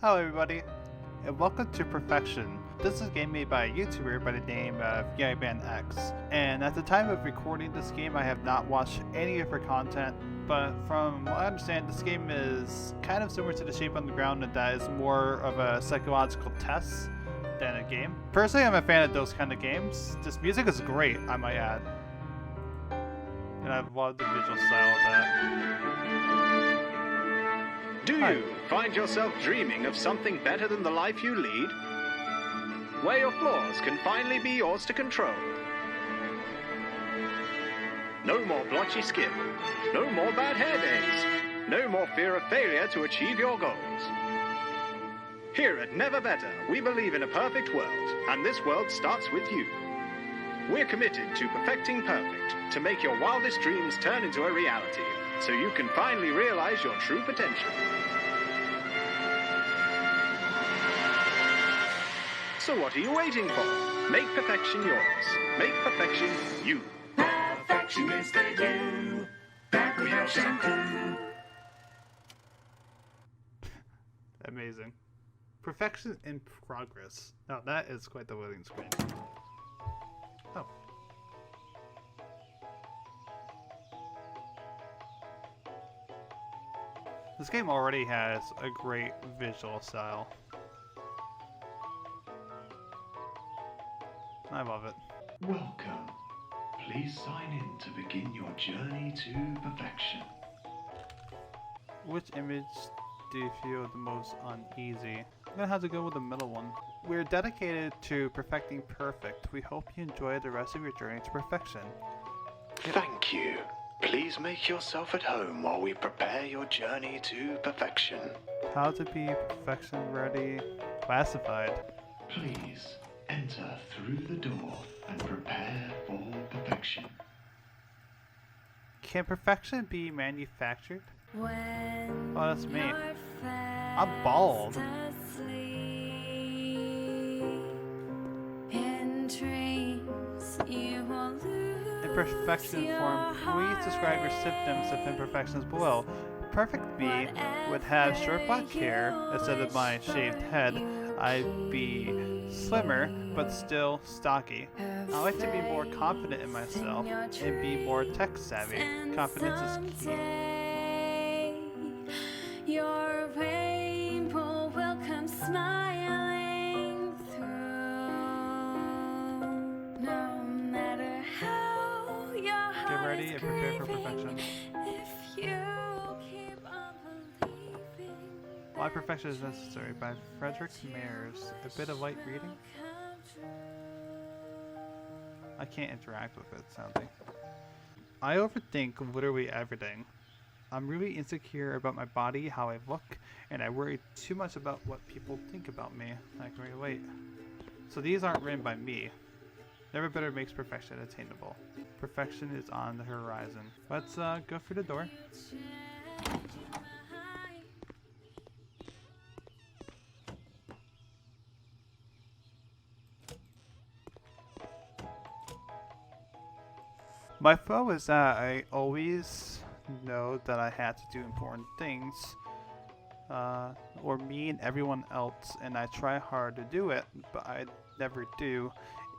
Hello everybody, and welcome to Perfection. This is a game made by a YouTuber by the name of YagmanX's, and at the time of recording this game I have not watched any of her content, but from what I understand this game is kind of similar to The Shape on the Ground and that is more of a psychological test than a game. Personally, I'm a fan of those kind of games. This music is great, I might add. And I've loved the visual style of that. Do you find yourself dreaming of something better than the life you lead? Where your flaws can finally be yours to control. No more blotchy skin. No more bad hair days. No more fear of failure to achieve your goals. Here at Never Better, we believe in a perfect world, and this world starts with you. We're committed to perfecting perfect, to make your wildest dreams turn into a reality, so you can finally realize your true potential. So what are you waiting for? Make perfection yours. Make perfection you. Perfection is the you that we all shampoo. Amazing. Perfection in progress. Now that is quite the loading screen. Oh. This game already has a great visual style. I love it. Welcome. Please sign in to begin your journey to perfection. Which image do you feel the most uneasy? I'm gonna have to go with the middle one. We're dedicated to perfecting perfect. We hope you enjoy the rest of your journey to perfection. Thank you. Please make yourself at home while we prepare your journey to perfection. How to be perfection ready classified. Please enter through the door and prepare for perfection. Can perfection be manufactured? When Oh, that's me. you're I'm bald. fast asleep in dreams, you will lose Imperfection your form. Please describe your symptoms of imperfections below. Perfect me would have short black hair instead of my shaved head. I'd be slimmer but still stocky. I like to be more confident in myself and be more tech savvy. Confidence is key. Your rainbow will come smiling through. No matter how your heart Get ready is and prepare for grieving, perfection. if you keep on believing, Why Perfection is Necessary by Frederick Mayers. A bit of light reading? I can't interact with it, sounding. I overthink literally everything. I'm really insecure about my body, how I look, and I worry too much about what people think about me. I can relate. So these aren't written by me. Never Better makes perfection attainable. Perfection is on the horizon. Let's go through the door. My flaw is that I always know that I had to do important things, or me and everyone else, and I try hard to do it, but I never do.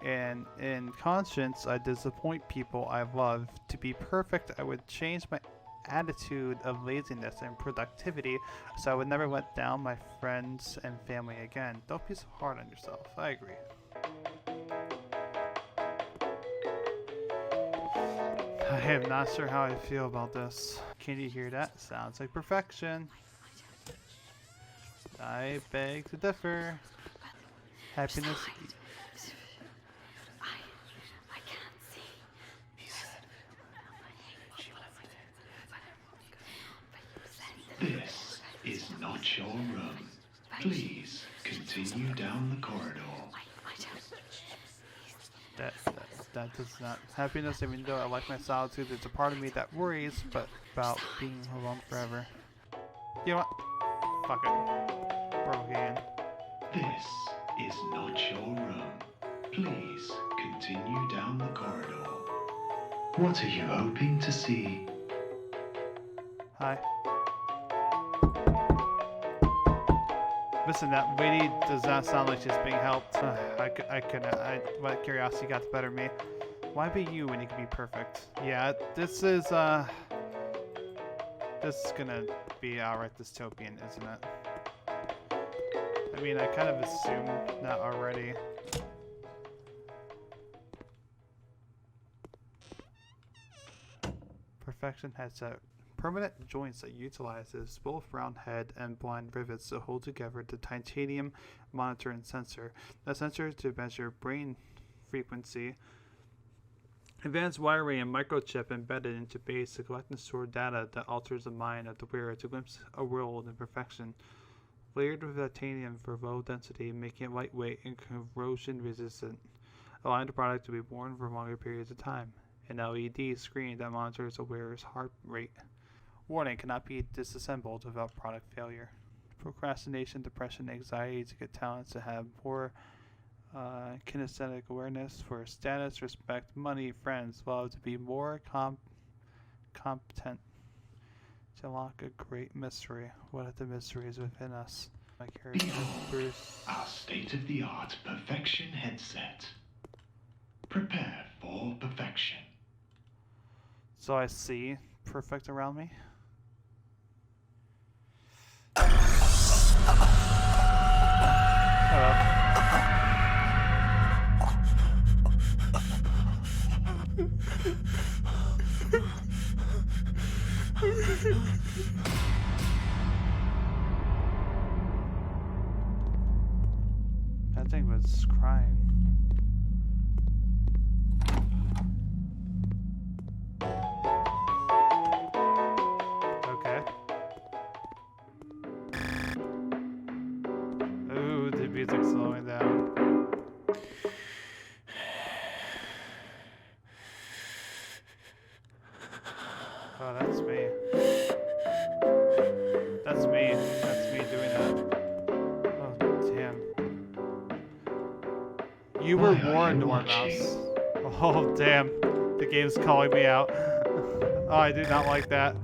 And in conscience, I disappoint people I love. To be perfect, I would change my attitude of laziness and productivity, so I would never let down my friends and family again. Don't be so hard on yourself. I agree. I am not sure how I feel about this. Can you hear that? Sounds like perfection. I beg to differ. Happiness. I can't see. This is not your room. Please continue down the corridor. That does not. Happiness, even though I like my solitude, there's a part of me that worries about being alone forever. You know what? Fuck it. We're okay in. This is not your room. Please continue down the corridor. What are you hoping to see? Hi. Listen, that lady does not sound like she's being helped. What curiosity got the better of me. Why be you when you can be perfect? Yeah, this is gonna be outright dystopian, isn't it? I mean, I kind of assumed that already. Perfection headset. Permanent joints that utilizes both round head and blind rivets to hold together the titanium monitor and sensor. The sensor to measure brain frequency. Advanced wiring and microchip embedded into base to collect and store data that alters the mind of the wearer to glimpse a world in perfection. Layered with titanium for low density, making it lightweight and corrosion resistant, allowing the product to be worn for longer periods of time. An LED screen that monitors the wearer's heart rate. Warning: cannot be disassembled without product failure. Procrastination, depression, anxiety to get talents to have more kinesthetic awareness for status, respect, money, friends, love, to be more competent, to unlock a great mystery. What if the mystery is within us? My character, Bruce. Our state-of-the-art perfection headset. Prepare for perfection. So I see perfect around me. That thing was crying. Okay. Ooh, the music's slowing down. Oh, that's me. That's me. That's me doing that. Oh, damn. You were warned, Mouse. Oh, damn. The game's calling me out. Oh, I do not like that.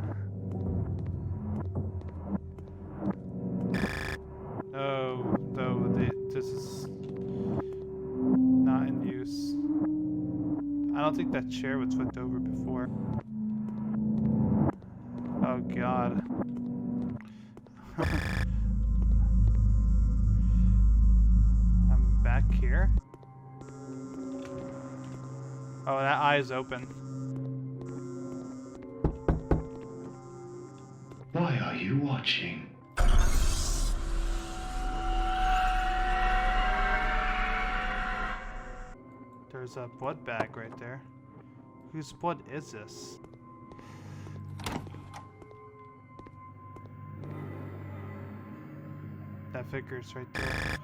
Oh, no, this is not in use. I don't think that chair was flipped over before. Oh god. I'm back here. Oh, that eye is open. Why are you watching? There's a blood bag right there. Whose blood is this? That figure's right there.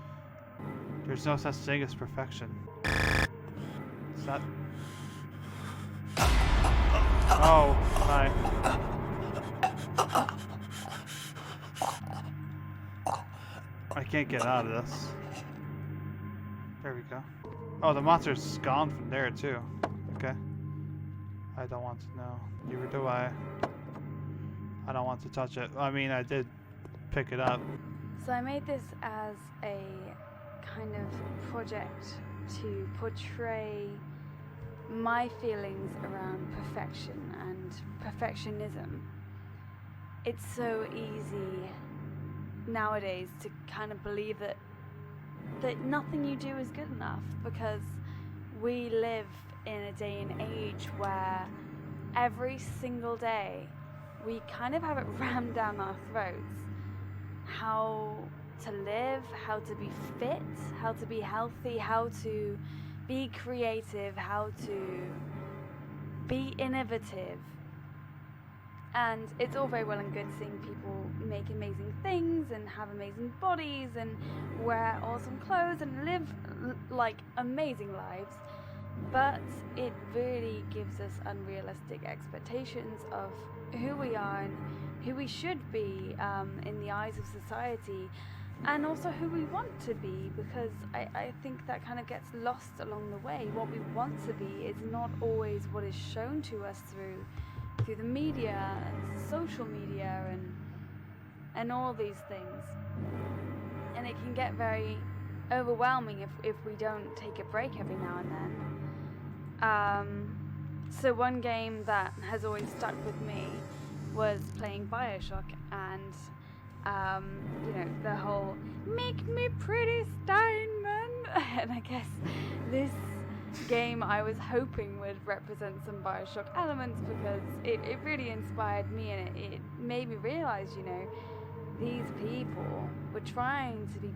There's no such thing as perfection. It's not. Oh, hi. I can't get out of this. There we go. Oh, the monster's gone from there too. Okay. I don't want to know. Neither do I. I don't want to touch it. I mean, I did pick it up. So I made this as a kind of project to portray my feelings around perfection and perfectionism. It's so easy nowadays to kind of believe that nothing you do is good enough, because we live in a day and age where every single day we kind of have it rammed down our throats. How to live, how to be fit, how to be healthy, how to be creative, how to be innovative. And it's all very well and good seeing people make amazing things and have amazing bodies and wear awesome clothes and live like amazing lives, but it really gives us unrealistic expectations of who we are and who we should be in the eyes of society, and also who we want to be, because I think that kind of gets lost along the way. What we want to be is not always what is shown to us through the media and social media and all these things. and it can get very overwhelming if we don't take a break every now and then. So one game that has always stuck with me was playing Bioshock, and you know, the whole "make me pretty Steinman," and I guess this game I was hoping would represent some Bioshock elements, because it really inspired me, and it made me realize, you know, these people were trying to be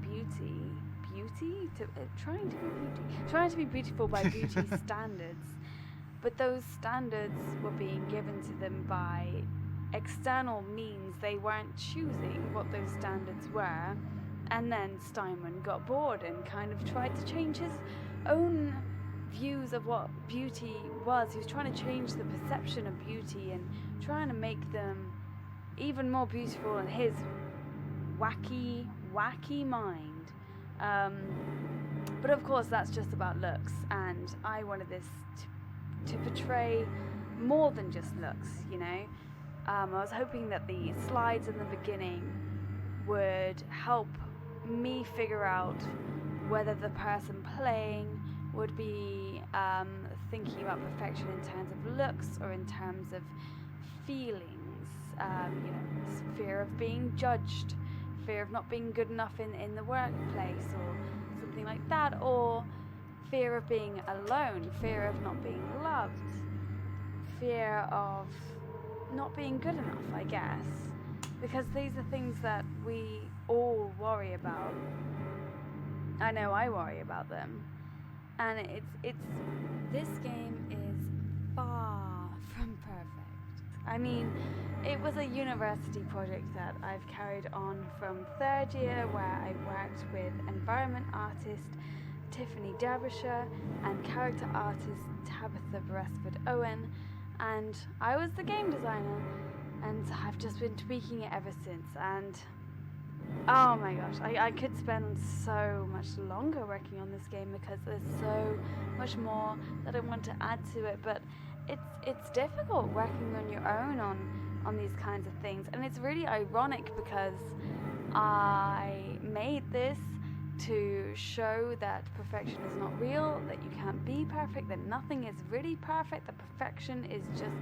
trying to be beautiful by beauty standards, but those standards were being given to them by external means. They weren't choosing what those standards were, and then Steinman got bored and kind of tried to change his own views of what beauty was. He was trying to change the perception of beauty and trying to make them even more beautiful in his wacky mind. But of course that's just about looks, and I wanted this to portray more than just looks, you know. I was hoping that the slides in the beginning would help me figure out whether the person playing would be thinking about perfection in terms of looks or in terms of feelings, you know, fear of being judged, fear of not being good enough in the workplace or something like that, or fear of being alone, fear of not being loved, fear of not being good enough, I guess, because these are things that we all worry about. I know I worry about them, and it's this game is far from perfect. I mean, it was a university project that I've carried on from third year, where I worked with environment artist Tiffany Derbyshire and character artist Tabitha Beresford Owen, and I was the game designer, and I've just been tweaking it ever since. And oh my gosh, I could spend so much longer working on this game, because there's so much more that I want to add to it, but it's difficult working on your own on these kinds of things. And it's really ironic, because I made this to show that perfection is not real, that you can't be perfect, that nothing is really perfect, that perfection is just,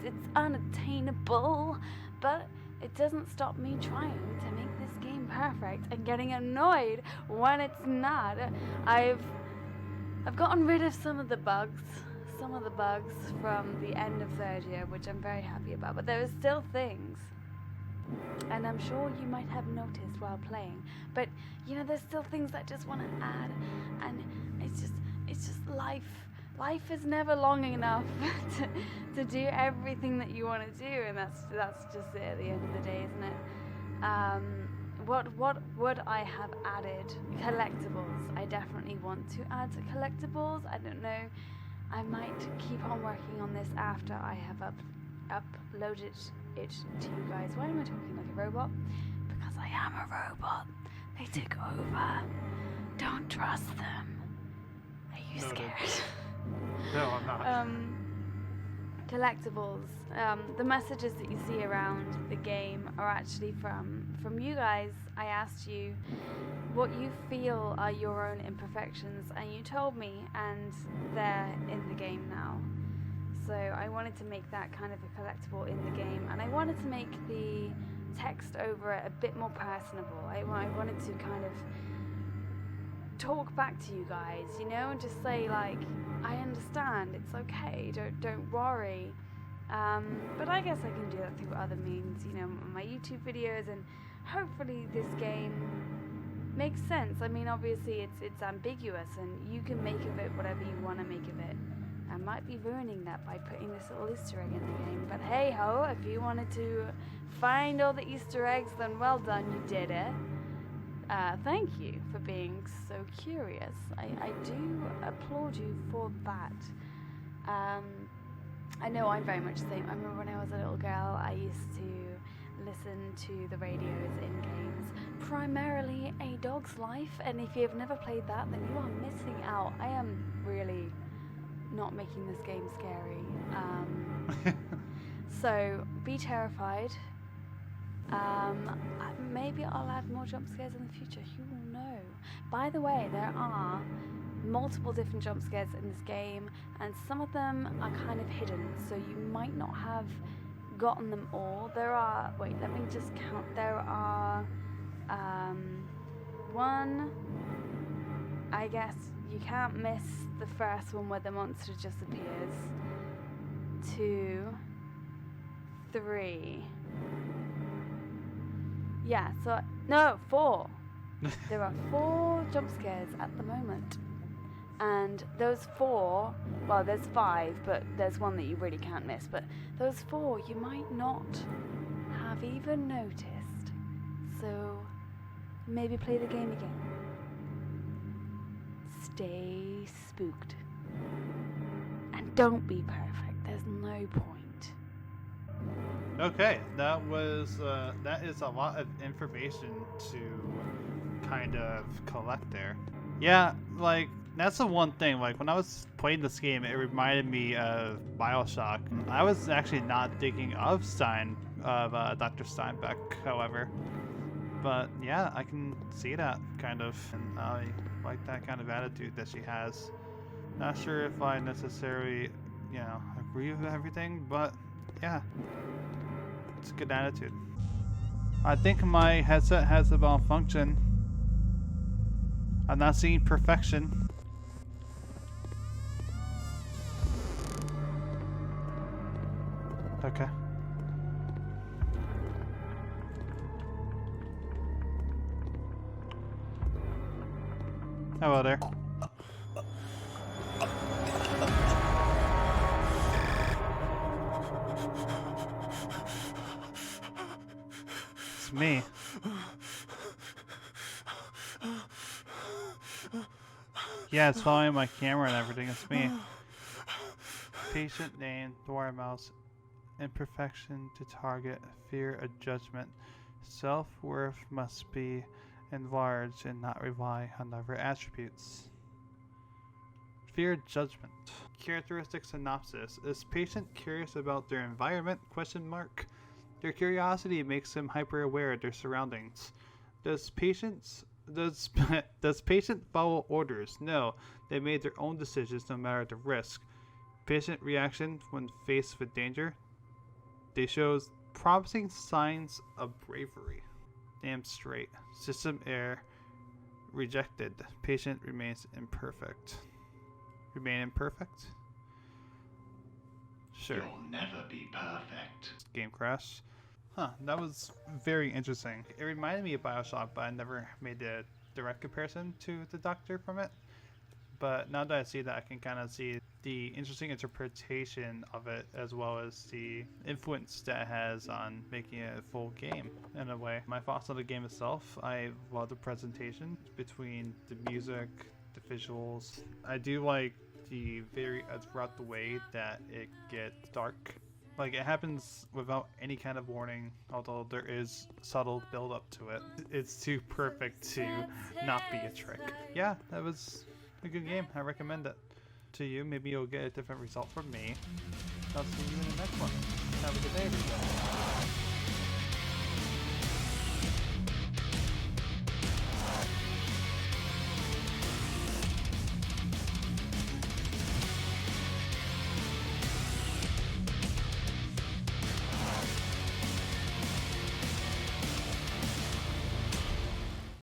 it's unattainable, but it doesn't stop me trying to make this game perfect and getting annoyed when it's not. I've gotten rid of some of the bugs from the end of third year, which I'm very happy about, but there are still things, and I'm sure you might have noticed while playing, but you know, there's still things that I just want to add, and it's just life. Life is never long enough to do everything that you want to do, and that's just it at the end of the day, isn't it? What would I have added? Collectibles. I definitely want to add collectibles. I don't know. I might keep on working on this after I have uploaded it to you guys. Why am I talking like a robot? Because I am a robot. They took over. Don't trust them. Are you scared? No, I'm not. Collectibles. The messages that you see around the game are actually from you guys. I asked you what you feel are your own imperfections, and you told me, and they're in the game now. So I wanted to make that kind of a collectible in the game, and I wanted to make the text over it a bit more personable. I wanted to kind of talk back to you guys, you know, and just say, like, I understand, it's okay, don't worry. But I guess I can do that through other means, you know, my YouTube videos, and hopefully this game makes sense. I mean, obviously it's ambiguous, and you can make of it whatever you want to make of it. I might be ruining that by putting this little Easter egg in the game, but hey ho, if you wanted to find all the Easter eggs, then well done, you did it. Thank you for being so curious. I do applaud you for that. I know I'm very much the same. I remember when I was a little girl, I used to listen to the radios in games, primarily A Dog's Life, and if you've never played that, then you are missing out. I am really not making this game scary. So be terrified. Maybe I'll add more jump scares in the future. Who will know? By the way, there are multiple different jump scares in this game, and some of them are kind of hidden, so you might not have gotten them all. There are, wait, let me just count. There are one, I guess you can't miss the first one where the monster just appears. 2, 3. Yeah, so, no, 4. There are 4 jump scares at the moment. And those 4, well, there's 5, but there's one that you really can't miss. But those 4 you might not have even noticed. So, maybe play the game again. Stay spooked. And don't be perfect. There's no point. Okay, that is a lot of information to kind of collect there. Yeah, like, that's the one thing, like, when I was playing this game, it reminded me of BioShock. I was actually not thinking of Dr. Steinbeck, however. But, yeah, I can see that, kind of, and I like that kind of attitude that she has. Not sure if I necessarily, you know, agree with everything, but, yeah. It's a good attitude. I think my headset has a malfunction. I'm not seeing perfection. Okay. Hello there. It's me. Yeah, it's following my camera and everything. It's me. Patient name, Dora Mouse. Imperfection to target, fear of judgment. Self-worth must be enlarged and not rely on other attributes. Fear of judgment. Characteristic synopsis. Is patient curious about their environment? Question mark. Their curiosity makes them hyper-aware of their surroundings. Does patient follow orders? No. They made their own decisions no matter the risk. Patient reaction when faced with danger. They show promising signs of bravery. Damn straight. System error. Rejected. Patient remains imperfect. Remain imperfect? Sure. You'll never be perfect. Game crash. Huh, that was very interesting. It reminded me of BioShock, but I never made a direct comparison to the Doctor from it. But now that I see that, I can kind of see the interesting interpretation of it, as well as the influence that it has on making it a full game, in a way. My thoughts on the game itself, I love the presentation between the music, the visuals. I do like the throughout the way that it gets dark. Like, it happens without any kind of warning, although there is subtle build up to it. It's too perfect to not be a trick. Yeah, that was a good game. I recommend it to you. Maybe you'll get a different result from me. I'll see you in the next one. Have a good day, everybody.